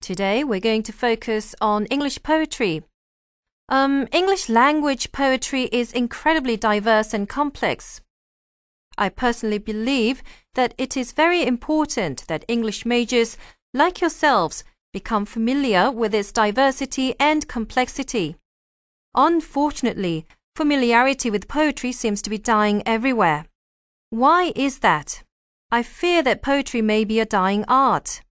Today we're going to focus on English poetry. English language poetry is incredibly diverse and complex. I personally believe that it is very important that English majors, like yourselves, become familiar with its diversity and complexity. Unfortunately, familiarity with poetry seems to be dying everywhere. Why is that? I fear that poetry may be a dying art.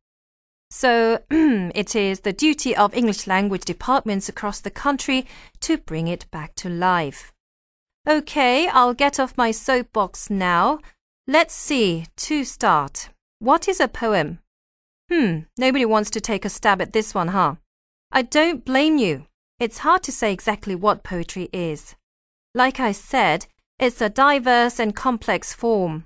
So, it is the duty of English language departments across the country to bring it back to life. Okay, I'll get off my soapbox now. Let's see, to start. What is a poem? Nobody wants to take a stab at this one, huh? I don't blame you. It's hard to say exactly what poetry is. Like I said, it's a diverse and complex form.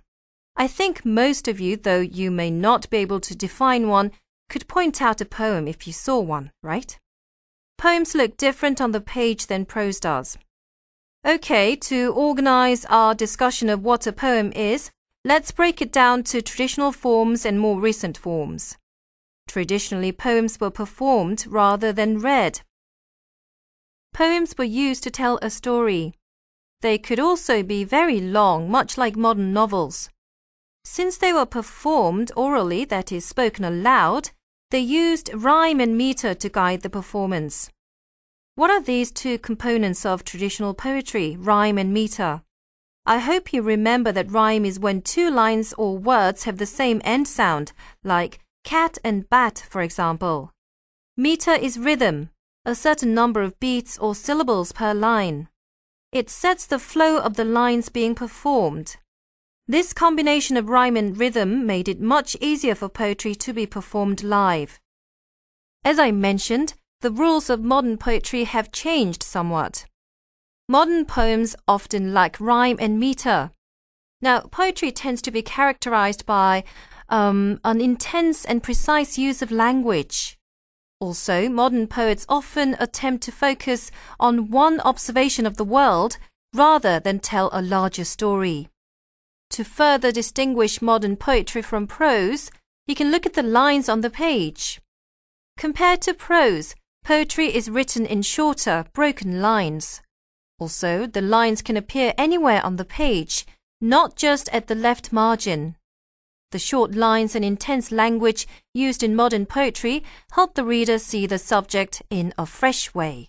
I think most of you, though you may not be able to define one, could point out a poem if you saw one, right? Poems look different on the page than prose does. Okay, to organize our discussion of what a poem is, let's break it down to traditional forms and more recent forms. Traditionally, poems were performed rather than read. Poems were used to tell a story. They could also be very long, much like modern novels. Since they were performed orally, that is, spoken aloud, they used rhyme and meter to guide the performance. What are these two components of traditional poetry, rhyme and meter? I hope you remember that rhyme is when two lines or words have the same end sound, like cat and bat, for example. Meter is rhythm, a certain number of beats or syllables per line. It sets the flow of the lines being performed. This combination of rhyme and rhythm made it much easier for poetry to be performed live. As I mentioned, the rules of modern poetry have changed somewhat. Modern poems often lack rhyme and meter. Now, poetry tends to be characterized by an intense and precise use of language. Also, modern poets often attempt to focus on one observation of the world rather than tell a larger story. To further distinguish modern poetry from prose, you can look at the lines on the page. Compared to prose, poetry is written in shorter, broken lines. Also, the lines can appear anywhere on the page, not just at the left margin. The short lines and intense language used in modern poetry help the reader see the subject in a fresh way.